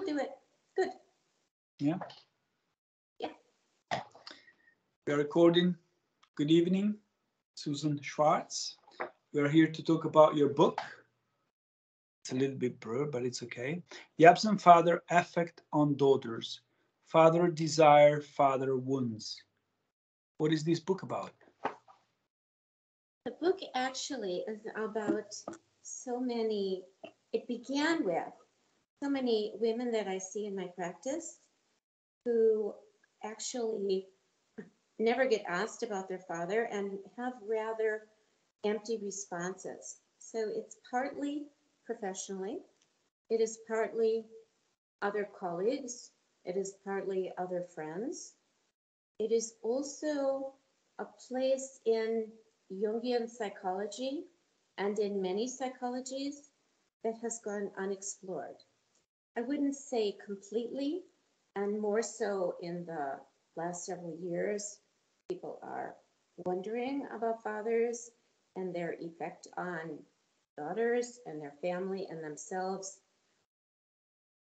do it. Good. Yeah. Yeah. We are recording. Good evening, Susan Schwartz. We are here to talk about your book. It's a little bit blurred, but it's okay. The Absent Father Effect on Daughters. Father Desire, Father Wounds. What is this book about? The book actually is about it began with so many women that I see in my practice who actually never get asked about their father and have rather empty responses. So it's partly professionally, it is partly other colleagues, it is partly other friends. It is also a place in Jungian psychology and in many psychologies that has gone unexplored. I wouldn't say completely, and more so in the last several years, people are wondering about fathers and their effect on daughters and their family and themselves.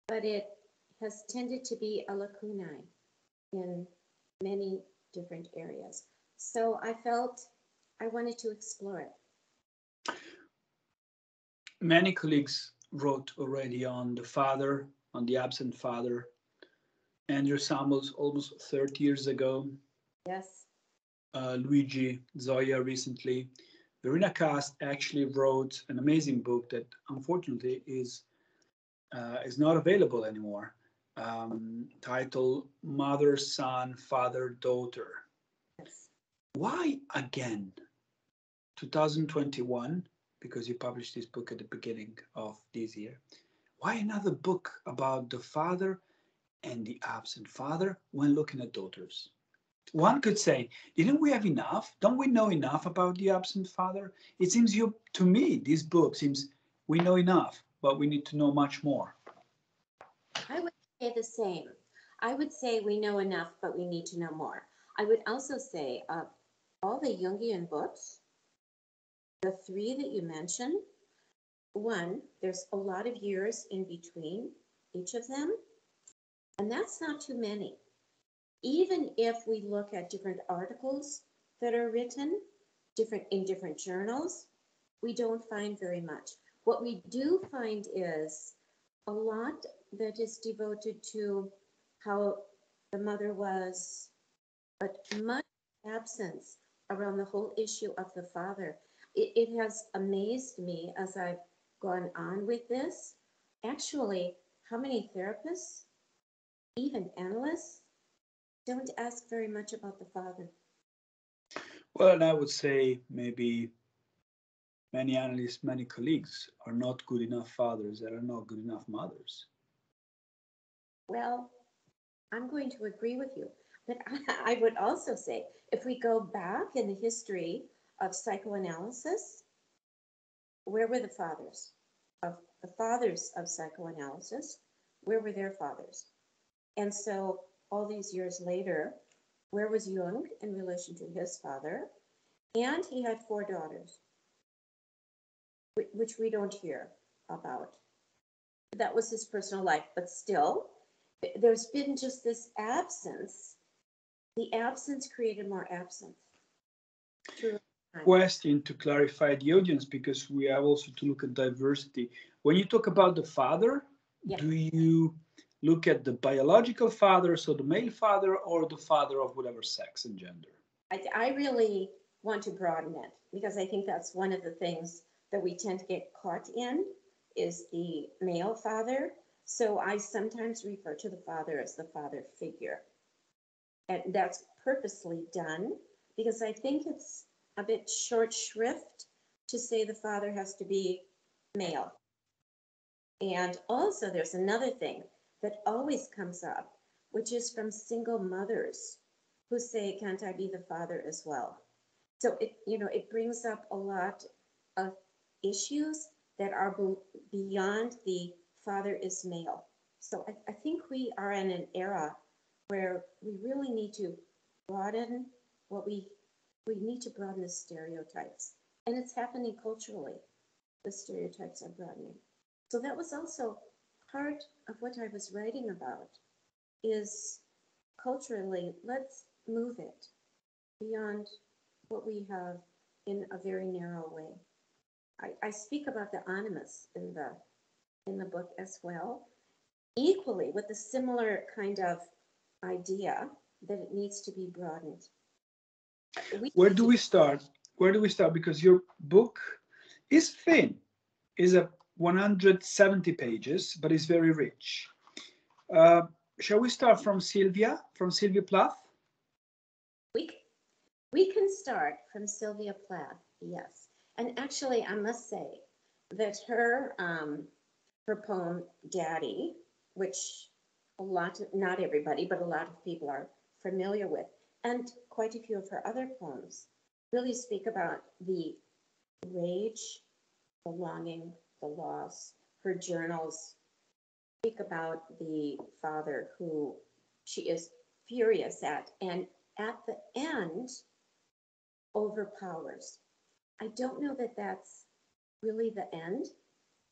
But it has tended to be a lacunae in many different areas. So I felt I wanted to explore it. Many colleagues wrote already on the father, on the absent father. Andrew Samuels almost 30 years ago. Yes. Luigi Zoya recently. Verena Kast actually wrote an amazing book that unfortunately is not available anymore, titled Mother, Son, Father, Daughter. Yes. Why again, 2021, because you published this book at the beginning of this year, why another book about the father and the absent father when looking at daughters? One could say, didn't we have enough? Don't we know enough about the absent father? It seems to me, this book seems we know enough, but we need to know much more. I would say the same. I would say we know enough, but we need to know more. I would also say all the Jungian books, the three that you mentioned, one, there's a lot of years in between each of them, and that's not too many. Even if we look at different articles that are written in different journals, we don't find very much. What we do find is a lot that is devoted to how the mother was, but much absence around the whole issue of the father. It has amazed me as I've gone on with this, actually, how many therapists, even analysts, don't ask very much about the father. Well, and I would say maybe many analysts, many colleagues are not good enough fathers that are not good enough mothers. Well, I'm going to agree with you. But I would also say, if we go back in the history of psychoanalysis, where were the fathers? Of the fathers of psychoanalysis, where were their fathers? And so all these years later, where was Jung in relation to his father? And he had 4 daughters, which we don't hear about. That was his personal life, but still, there's been just this absence. The absence created more absence. Question to clarify the audience, because we have also to look at diversity. When you talk about the father, do you look at the biological father, so the male father, or the father of whatever sex and gender? I really want to broaden it, because I think that's one of the things that we tend to get caught in is the male father. So I sometimes refer to the father as the father figure. And that's purposely done because I think it's a bit short shrift to say the father has to be male. And also there's another thing that always comes up, which is from single mothers who say, can't I be the father as well? So it brings up a lot of issues that are beyond the father is male. So I think we are in an era where we really need to broaden we need to broaden the stereotypes. And it's happening culturally. The stereotypes are broadening. So that was also part of what I was writing about is culturally, let's move it beyond what we have in a very narrow way. I speak about the animus in the book as well, equally with a similar kind of idea that it needs to be broadened. We Where need do to, we start? Where do we start? Because your book is thin, is a 170 pages, but it's very rich. Uh, shall we start from Sylvia Plath? we, we can start from Sylvia Plath, yes. And actually, I must say that her poem Daddy, which not everybody, but a lot of people are familiar with, and quite a few of her other poems really speak about the rage, the longing, the loss. Her journals speak about the father who she is furious at, and at the end overpowers. I don't know that that's really the end,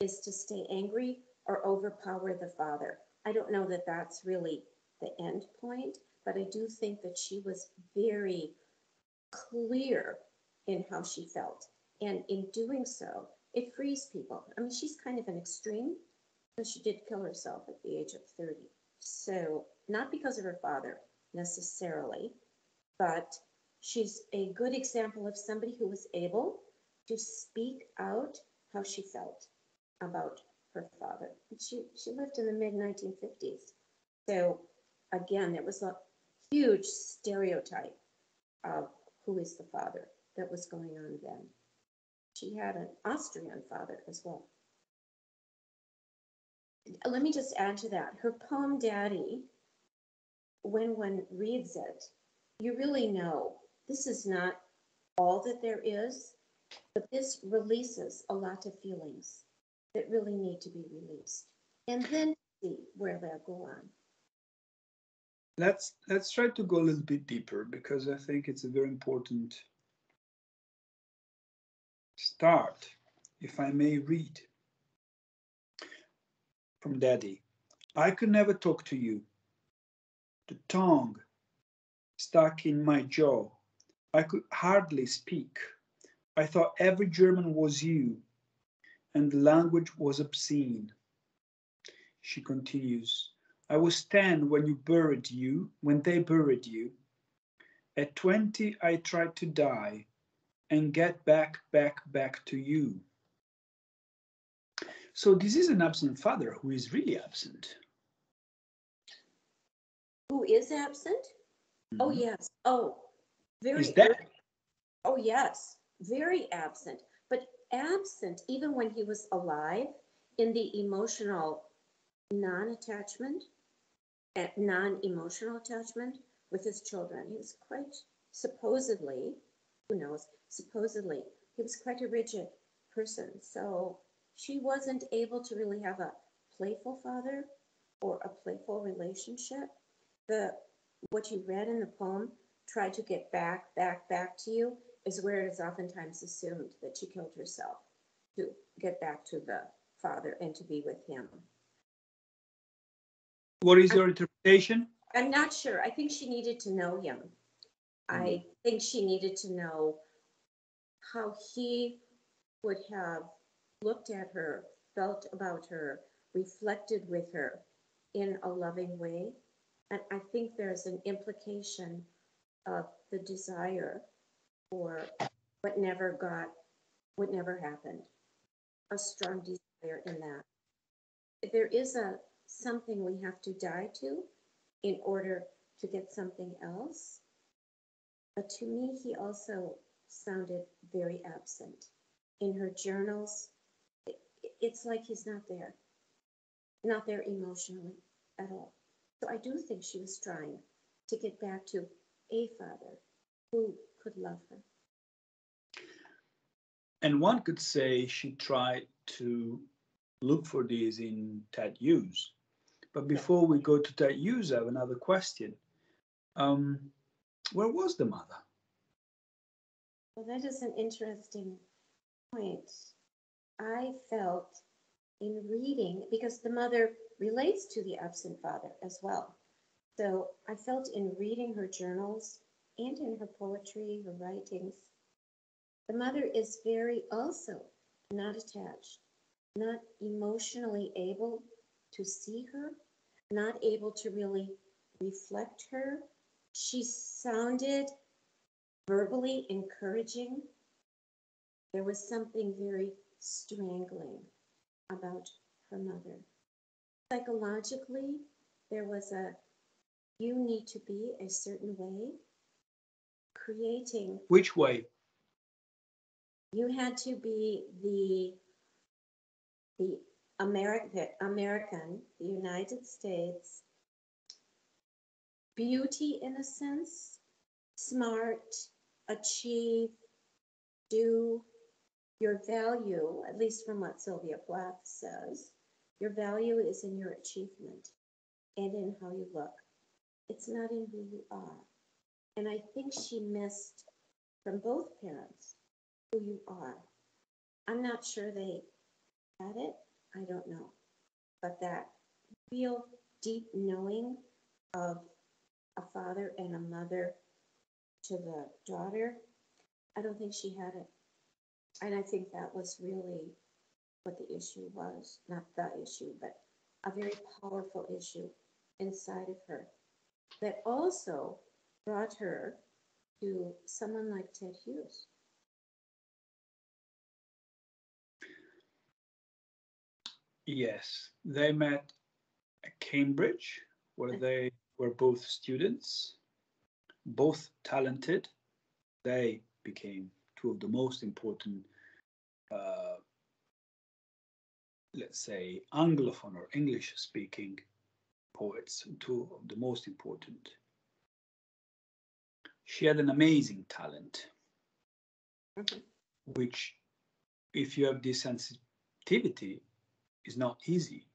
is to stay angry or overpower the father. I don't know that that's really the end point, but I do think that she was very clear in how she felt. And in doing so, it frees people. I mean, she's kind of an extreme, because she did kill herself at the age of 30. So, not because of her father necessarily, but she's a good example of somebody who was able to speak out how she felt about her father. She lived in the mid 1950s. So, again, there was a huge stereotype of who is the father that was going on then. She had an Austrian father as well. Let me just add to that. Her poem Daddy, when one reads it, you really know this is not all that there is, but this releases a lot of feelings that really need to be released. And then see where they'll go on. Let's try to go a little bit deeper because I think it's a very important start. If I may read from Daddy. I could never talk to you. The tongue stuck in my jaw. I could hardly speak. I thought every German was you, and the language was obscene. She continues, I was 10 when they buried you. At 20, I tried to die and get back to you. So this is an absent father who is really absent. Who is absent? Oh, Mm-hmm. yes. Oh, Is very dead. early. Oh, yes. Very absent. But absent even when he was alive in the emotional non-attachment, non-emotional attachment with his children. He was quite supposedly, who knows, supposedly, he was quite a rigid person. So she wasn't able to really have a playful father or a playful relationship. The what you read in the poem, try to get back to you, is where it is oftentimes assumed that she killed herself to get back to the father and to be with him. What is I'm, your interpretation? I'm not sure. I think she needed to know him. Mm. I think she needed to know how he would have looked at her, felt about her, reflected with her in a loving way. And I think there's an implication of the desire for what never got, what never happened, a strong desire in that. There is a something we have to die to in order to get something else. But to me, he also sounded very absent. In her journals, it's like he's not there emotionally at all. So I do think she was trying to get back to a father who could love her. And one could say she tried to look for this in Ted Hughes. But Yeah. before we go to Ted Hughes, I have another question. Um, where was the mother? Well, that is an interesting point. I felt in reading, because the mother relates to the absent father as well. So I felt in reading her journals and in her poetry, her writings, the mother is very also not attached, not emotionally able to see her, not able to really reflect her. She sounded verbally encouraging. There was something very strangling about her mother. Psychologically, there was a you need to be a certain way, creating, Which way? you had to be the American, the United States, beauty in a sense, smart, achieve, do, your value, at least from what Sylvia Plath says, your value is in your achievement and in how you look. It's not in who you are. And I think she missed from both parents who you are. I'm not sure they had it. I don't know. But that real deep knowing of a father and a mother to the daughter, I don't think she had it. And I think that was really what the issue was. Not the issue, but a very powerful issue inside of her that also brought her to someone like Ted Hughes. Yes, they met at Cambridge, where they were both students, both talented. They became two of the most important, uh, let's say, Anglophone or English speaking poets, two of the most important. She had an amazing talent, Mhm. which, if you have this sensitivity, is not easy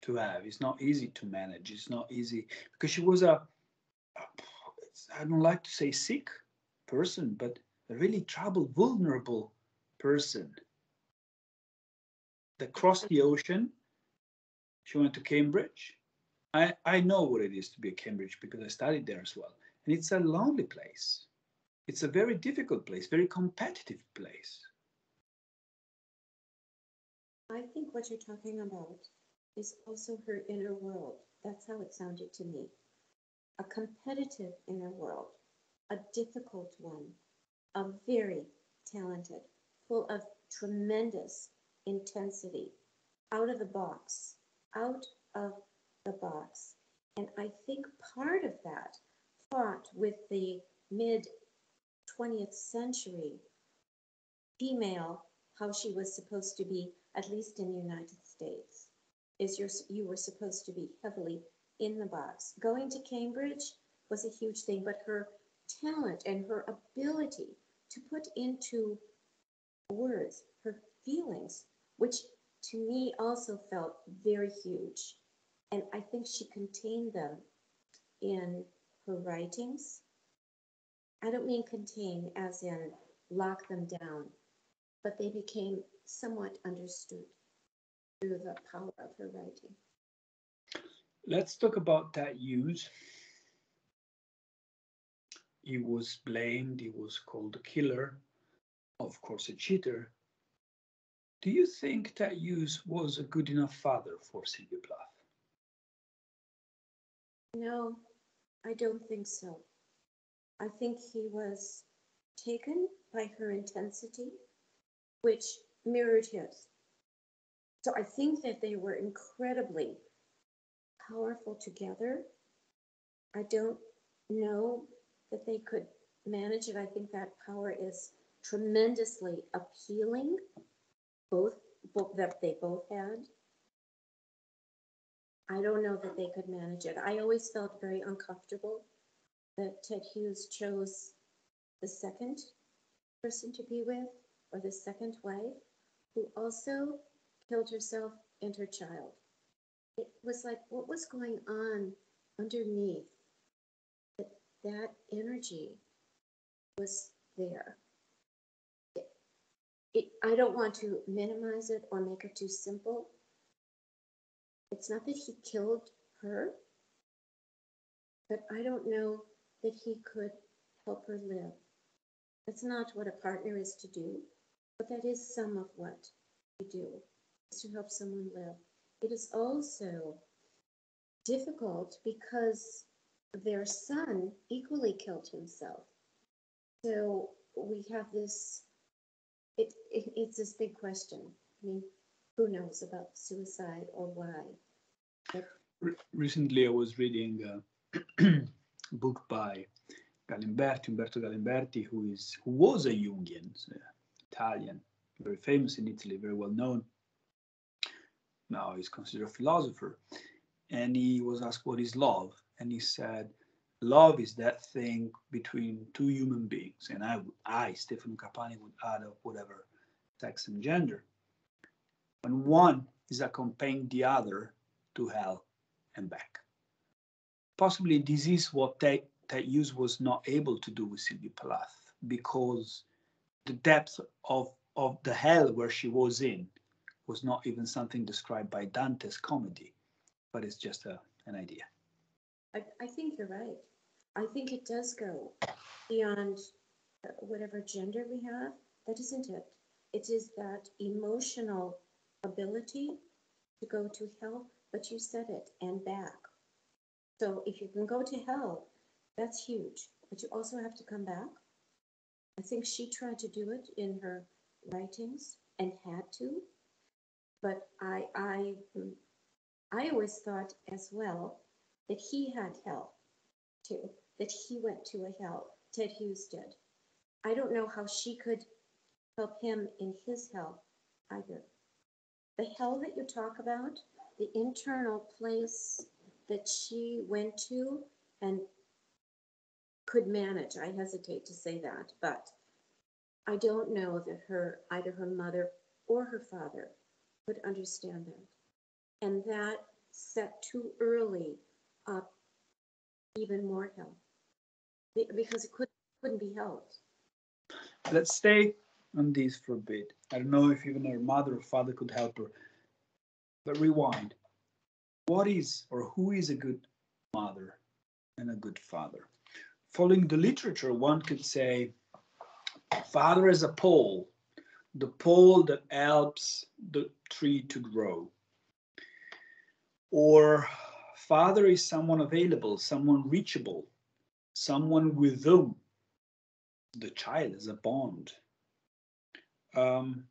to have. It's not easy to manage. It's not easy because she was I don't like to say sick person, but a really troubled, vulnerable person that crossed the ocean. She went to Cambridge. I know what it is to be at Cambridge because I studied there as well. And it's a lonely place. It's a very difficult place, very competitive place. I think what you're talking about is also her inner world. That's how it sounded to me. A competitive inner world, a difficult one, a very talented, full of tremendous intensity, out of the box, out of the box. And I think part of that fought with the mid 20th century female, how she was supposed to be, at least in the United States, is you were supposed to be heavily in the box. Going to Cambridge was a huge thing, but her talent and her ability to put into words her feelings, which to me also felt very huge. And I think she contained them in her writings. I don't mean contain as in lock them down, but they became somewhat understood through the power of her writing. Let's talk about that Hughes. He was blamed, he was called a killer, of course, a cheater. Do you think that Hughes was a good enough father for Sylvia Plath? No, I don't think so. I think he was taken by her intensity, which mirrored his. So I think that they were incredibly powerful together. I don't know that they could manage it. I think that power is tremendously appealing, both, both that they both had. I don't know that they could manage it. I always felt very uncomfortable that Ted Hughes chose the second person to be with, or the second wife, who also killed herself and her child. It was like, what was going on underneath that that energy was there? I don't want to minimize it or make it too simple. It's not that he killed her, but I don't know that he could help her live. That's not what a partner is to do, but that is some of what we do, is to help someone live. It is also difficult because their son equally killed himself. So we have this, it's this big question. I mean, who knows about suicide or why? But Recently, I was reading a book by Umberto Galimberti, who was a Jungian, Italian, very famous in Italy, very well known. Now he's considered a philosopher. And he was asked what is love, and he said, "Love is that thing between two human beings." And Stefano Carpani, would add up whatever sex and gender. When one is accompanying the other to hell and back. Possibly this is what Hughes was not able to do with Sylvia Plath, because the depth of the hell where she was in was not even something described by Dante's comedy, but it's just an idea. I think you're right. I think it does go beyond whatever gender we have. That isn't it. It is that emotional ability to go to hell, but you said it, and back. So if you can go to hell, that's huge. But you also have to come back. I think she tried to do it in her writings and had to. But I always thought as well that he had hell too, that he went to a hell. Ted Hughes did. I don't know how she could help him in his hell either. The hell that you talk about, the internal place that she went to and could manage, I hesitate to say that, but I don't know that either her mother or her father could understand that. And that set too early up even more hell because it couldn't be helped. Let's stay on this for a bit. I don't know if even her mother or father could help her, but rewind. What is or who is a good mother and a good father? Following the literature, one could say father is a pole, the pole that helps the tree to grow. Or father is someone available, someone reachable, someone with whom the child is a bond. Um,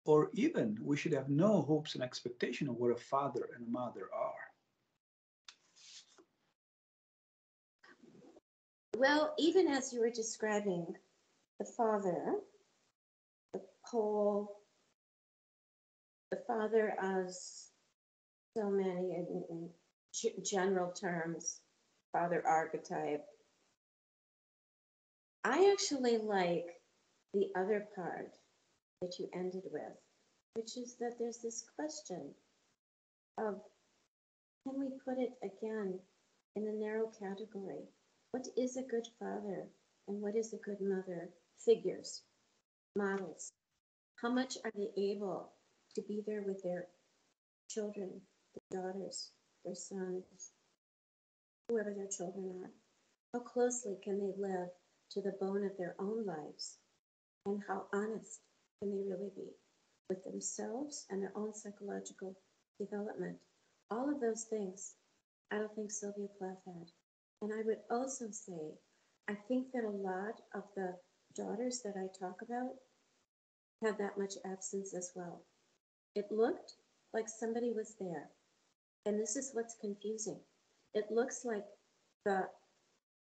or even we should have no hopes and expectation of what a father and a mother are. Well, even as you were describing the father, the pole, the father as so many in general terms, father archetype. I actually like the other part that you ended with, which is that there's this question of, can we put it again in a narrow category? What is a good father and what is a good mother? Figures, models. How much are they able to be there with their children, their daughters, their sons, whoever their children are? How closely can they live to the bone of their own lives? And how honest can they really be with themselves and their own psychological development? All of those things, I don't think Sylvia Plath had. And I would also say, I think that a lot of the daughters that I talk about had that much absence as well. It looked like somebody was there. And this is what's confusing. It looks like the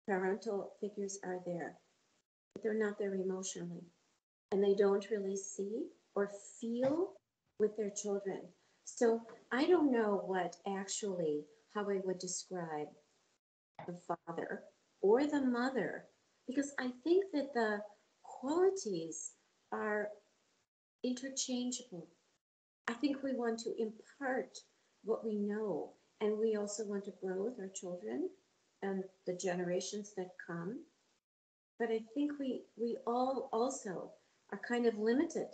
parental figures are there, but they're not there emotionally. And they don't really see or feel with their children. So I don't know how I would describe the father or the mother, because I think that the qualities are interchangeable. I think we want to impart what we know, and we also want to grow with our children and the generations that come. But I think we all also are kind of limited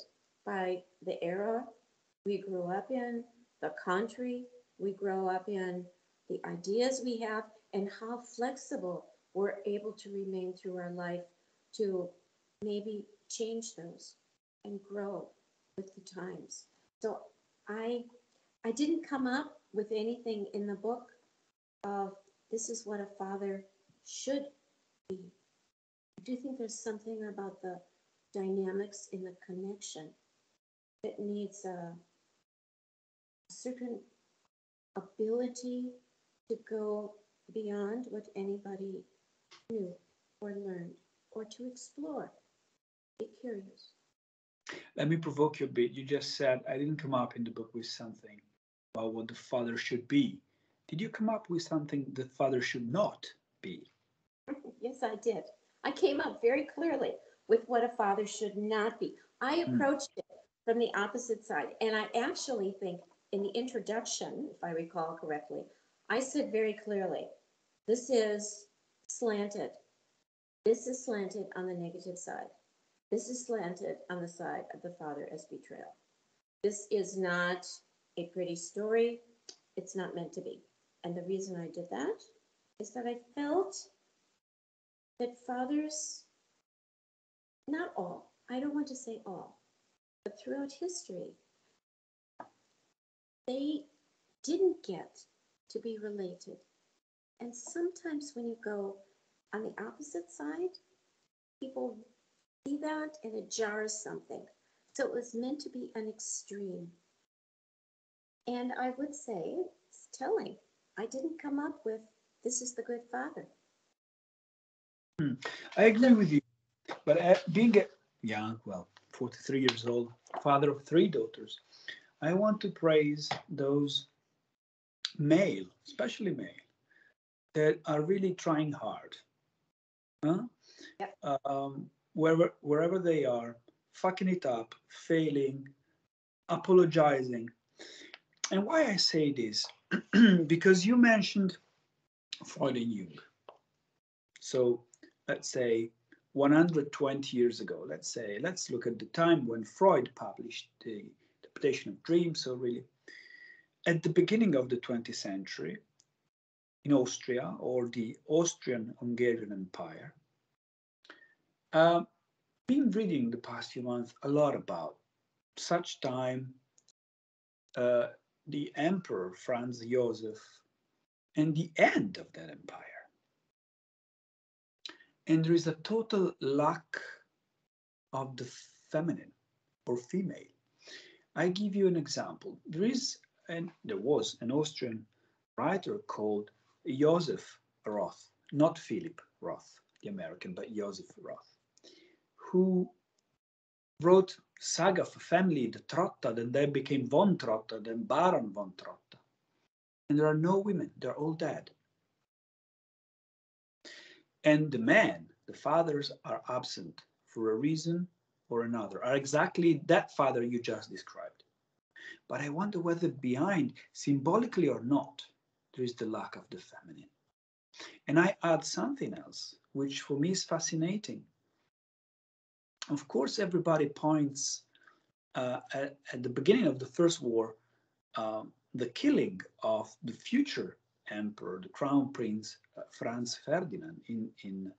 by the era we grew up in, the country we grow up in, the ideas we have, and how flexible we're able to remain through our life to maybe change those and grow with the times. So I I didn't come up with anything in the book of this is what a father should be. I do think there's something about the dynamics in the connection that needs a certain ability to go beyond what anybody knew or learned or to explore. Be curious. Let me provoke you a bit. You just said I didn't come up in the book with something about what the father should be. Did you come up with something the father should not be? Yes, I did. I came up very clearly with what a father should not be. I Hmm. approached it from the opposite side. And I actually think in the introduction, if I recall correctly, I said very clearly, this is slanted. This is slanted on the negative side. This is slanted on the side of the father as betrayal. This is not a pretty story. It's not meant to be. And the reason I did that is that I felt that fathers, not all, I don't want to say all, but throughout history, they didn't get to be related. And sometimes when you go on the opposite side, people see that and it jars something. So it was meant to be an extreme. And I would say it's telling. I didn't come up with this is the good father. I agree So with you. But being a young, well, 43 years old, father of three daughters, I want to praise those male, especially male, that are really trying hard. Huh? yep. Wherever they are, fucking it up, failing, apologizing. And why I say this? Because you mentioned Freud and Jung. So let's say 120 years ago, let's look at the time when Freud published the Interpretation of Dreams. So really, at the beginning of the 20th century, in Austria or the Austrian-Hungarian Empire, uh, been reading the past few months a lot about such time, uh, the Emperor Franz Joseph, and the end of that empire. And there is a total lack of the feminine or female. I give you an example. There was an Austrian writer called Joseph Roth, not Philip Roth, the American, but Joseph Roth, who wrote Saga of a Family, the Trotta, then they became von Trotta, then Baron von Trotta. And there are no women, they're all dead. And the men, the fathers, are absent for a reason or another, are exactly that father you just described. But I wonder whether behind, symbolically or not, there is the lack of the feminine. And I add something else, which for me is fascinating. Of course, everybody points at the beginning of the First War, the killing of the future emperor, the crown prince Franz Ferdinand, in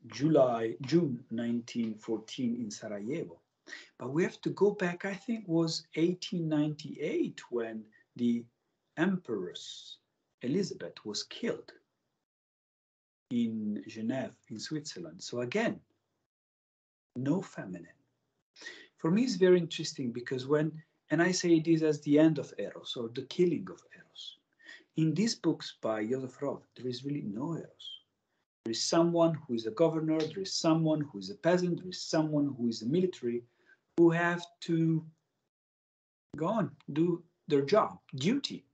June 1914 in Sarajevo. But we have to go back, I think, was 1898 when the Empress Elizabeth was killed in Geneva, in Switzerland. So again, no feminine. For me, it's very interesting because and I say this as the end of Eros or the killing of Eros. In these books by Joseph Roth, there is really no Eros. There is someone who is a governor, there is someone who is a peasant, there is someone who is a military, who have to go on, do their job, duty.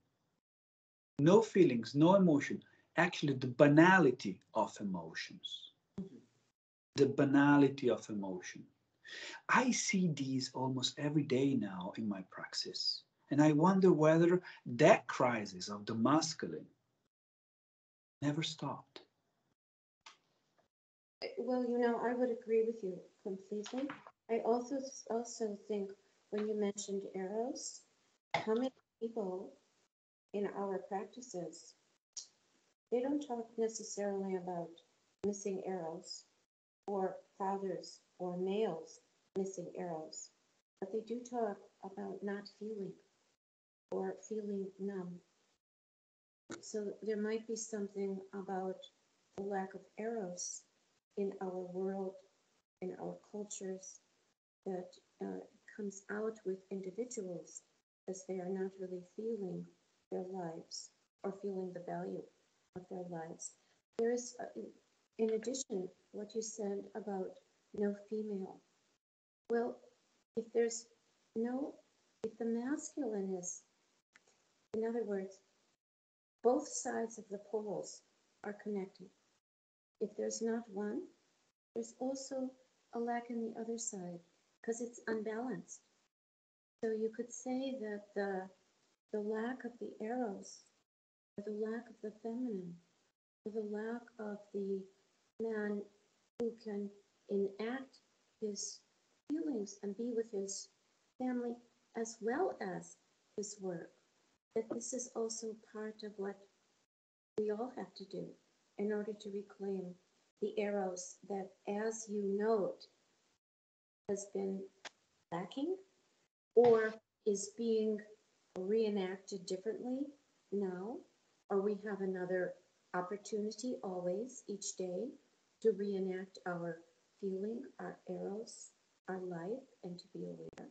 No feelings, no emotion. Actually, the banality of emotions. The banality of emotion. I see these almost every day now in my praxis. And I wonder whether that crisis of the masculine never stopped. Well, I would agree with you completely. I also think when you mentioned arrows, how many people in our practices, they don't talk necessarily about missing arrows or fathers or males missing arrows, but they do talk about not feeling or feeling numb. So there might be something about the lack of eros in our world, in our cultures, that comes out with individuals as they are not really feeling their lives or feeling the value of their lives. There is, in addition, what you said about no female. Well, if there's no, if the masculine is, in other words, both sides of the poles are connected. If there's not one, there's also a lack in the other side because it's unbalanced. So you could say that the lack of the eros, or the lack of the feminine, or the lack of the man who can enact his feelings and be with his family as well as his work, that this is also part of what we all have to do in order to reclaim the eros that, as you note, has been lacking or is being reenacted differently now, or we have another opportunity always, each day, to reenact our feeling, our eros, our life, and to be aware.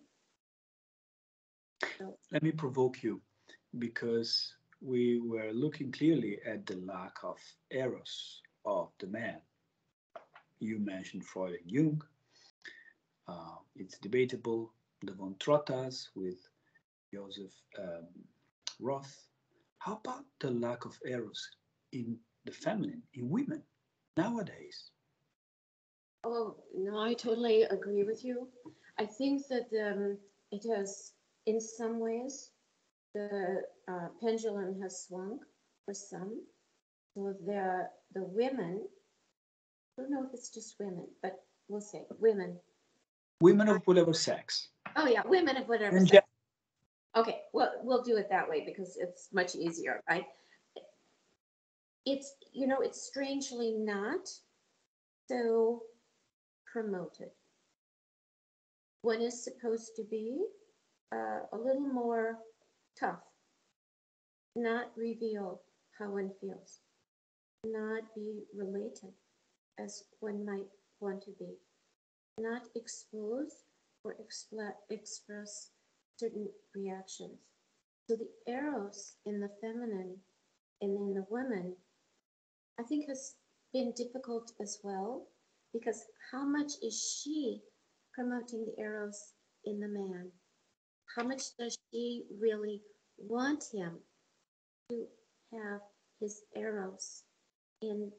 So, Let me provoke you because we were looking clearly at the lack of eros of the man. You mentioned Freud and Jung. It's debatable. The von Trottas with Joseph Roth. How about the lack of eros in the feminine, in women nowadays? oh, no, I totally agree with you. I think that it has, in some ways, the pendulum has swung for some. So the women, I don't know if it's just women, but we'll say women. Women of whatever sex. Oh yeah, women of whatever And sex. Okay, well, we'll do it that way because it's much easier, right? It's, it's strangely not so promoted. One is supposed to be a little more tough, not reveal how one feels, not be related as one might want to be, not expose or express certain reactions. So the eros in the feminine and in the woman, I think, has been difficult as well, because how much is she promoting the eros in the man? How much does she really want him to have his eros in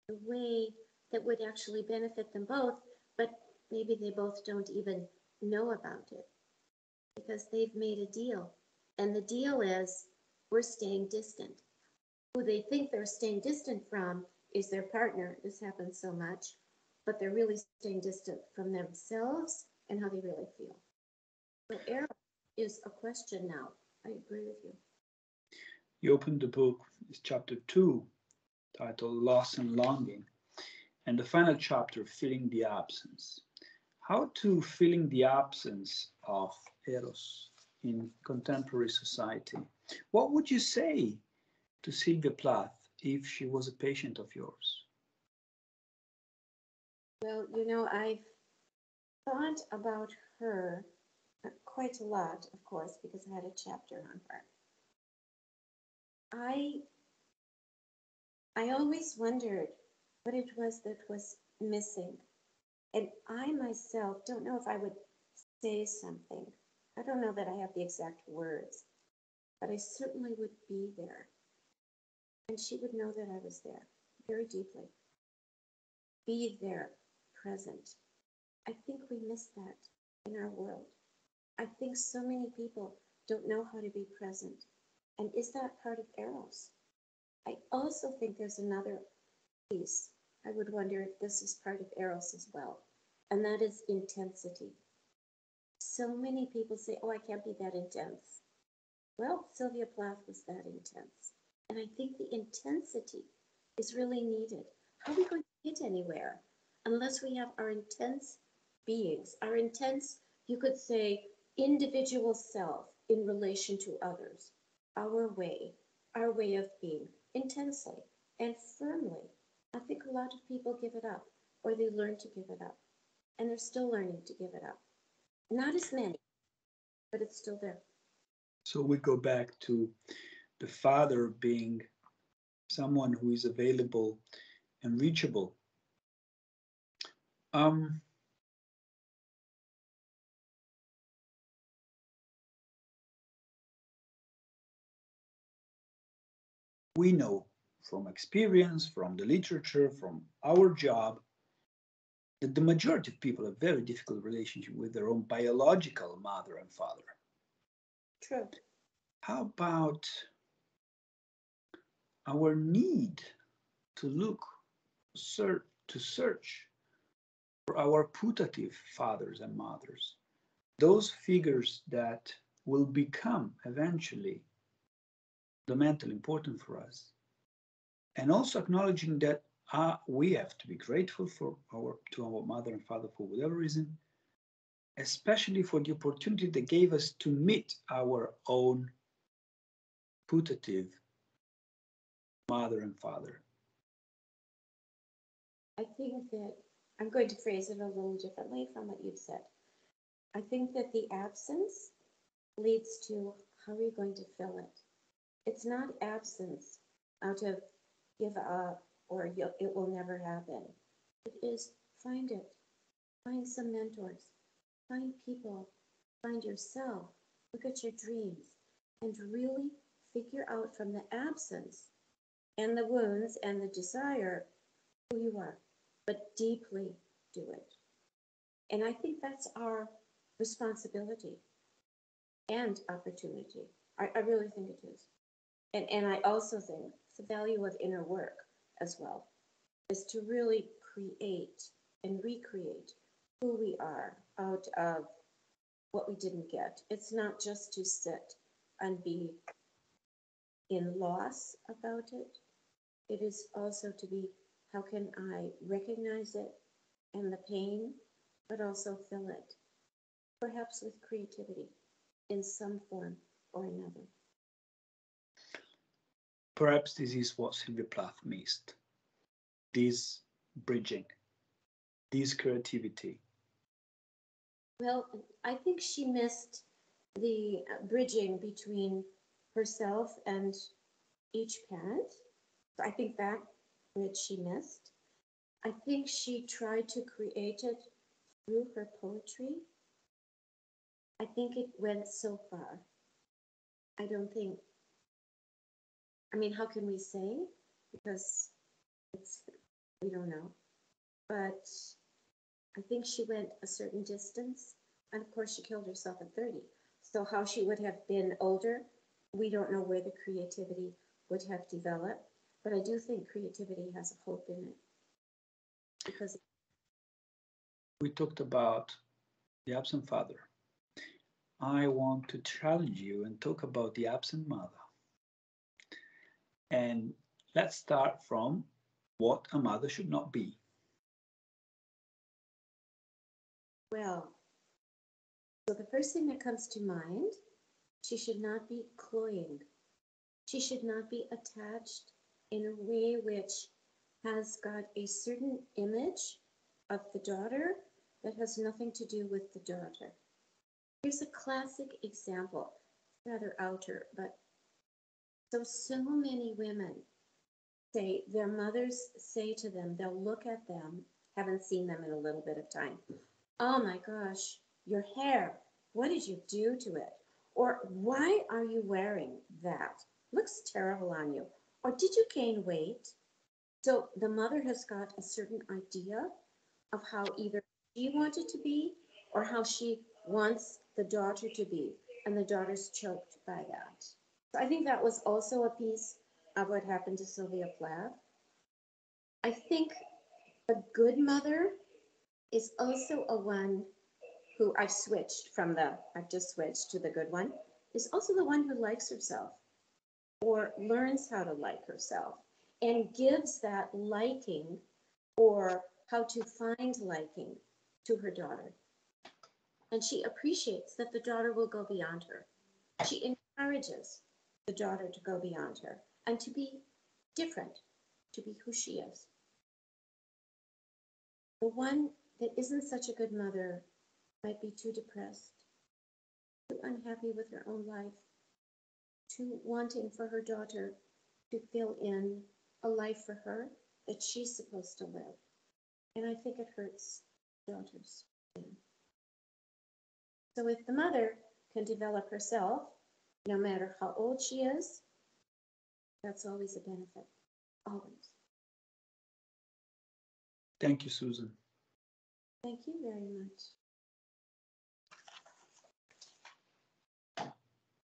the way that would actually benefit them both, but maybe they both don't even know about it because they've made a deal. And the deal is we're staying distant. Who they think they're staying distant from is their partner. This happens so much, but they're really staying distant from themselves and how they really feel. So eros is a question now. I agree with you. you open the book, it's chapter 2, titled Loss and Longing, and the final chapter, Feeling the Absence. How to feeling the absence of eros in contemporary society. What would you say to Sylvia Plath if she was a patient of yours? Well, I've thought about her quite a lot, of course, because I had a chapter on her. I always wondered what it was that was missing. And I myself don't know if I would say something. I don't know that I have the exact words, but I certainly would be there. And she would know that I was there very deeply. Be there, present. I think we miss that in our world. I think so many people don't know how to be present. And is that part of eros? I also think there's another piece. I would wonder if this is part of eros as well. and that is intensity. So many people say, oh, I can't be that intense. Well, Sylvia Plath was that intense. And I think the intensity is really needed. How are we going to get anywhere unless we have our intense beings, our intense, you could say, individual self in relation to others, our way of being intensely and firmly? I think a lot of people give it up, or they learn to give it up, and they're still learning to give it up. Not as many, but it's still there. So we go back to the father being someone who is available and reachable. Um, we know from experience, from the literature, from our job, that the majority of people have very difficult relationship with their own biological mother and father. True. How about our need to look, to search for our putative fathers and mothers, those figures that will become eventually fundamentally important for us, and also acknowledging that we have to be grateful to our mother and father for whatever reason, especially for the opportunity they gave us to meet our own putative mother and father. I think that I'm going to phrase it a little differently from what you've said. I think that the absence leads to how are you going to fill it? It's not absence out of give up or it will never happen. It is find it. Find some mentors. Find people. Find yourself. Look at your dreams and really figure out from the absence and the wounds and the desire who you are, but deeply do it. And I think that's our responsibility and opportunity. I really think it is. And I also think the value of inner work as well is to really create and recreate who we are out of what we didn't get. It's not just to sit and be in loss about it. It is also to be, how can I recognize it and the pain, but also fill it, perhaps with creativity in some form or another. Perhaps this is what Sylvia Plath missed, this bridging, this creativity. Well, I think she missed the bridging between herself and each parent. So I think that bridge she missed. I think she tried to create it through her poetry. I think it went so far. I don't think, I mean, how can we say? Because it's, we don't know. But I think she went a certain distance. And of course, she killed herself at 30. So, how she would have been older, we don't know where the creativity would have developed. But I do think creativity has a hope in it. Because We talked about the absent father. I want to challenge you and talk about the absent mother. And let's start from what a mother should not be. well, so the first thing that comes to mind, she should not be cloying. She should not be attached in a way which has got a certain image of the daughter that has nothing to do with the daughter. Here's a classic example, rather outer, but so many women say their mothers say to them, they'll look at them, haven't seen them in a little bit of time. Oh my gosh, your hair, what did you do to it? Or why are you wearing that? Looks terrible on you. Or did you gain weight? So the mother has got a certain idea of how either she wanted to be or how she wants the daughter to be, and the daughter's choked by that. So I think that was also a piece of what happened to Sylvia Plath. I think a good mother is also a one who I've just switched to the good one, is also the one who likes herself or learns how to like herself and gives that liking or how to find liking to her daughter. And she appreciates that the daughter will go beyond her. She encourages the daughter to go beyond her and to be different, to be who she is. The one that isn't such a good mother might be too depressed, too unhappy with her own life, too wanting for her daughter to fill in a life for her that she's supposed to live. And I think it hurts daughters. So if the mother can develop herself, no matter how old she is, that's always a benefit. Always. Thank you, Susan. Thank you very much.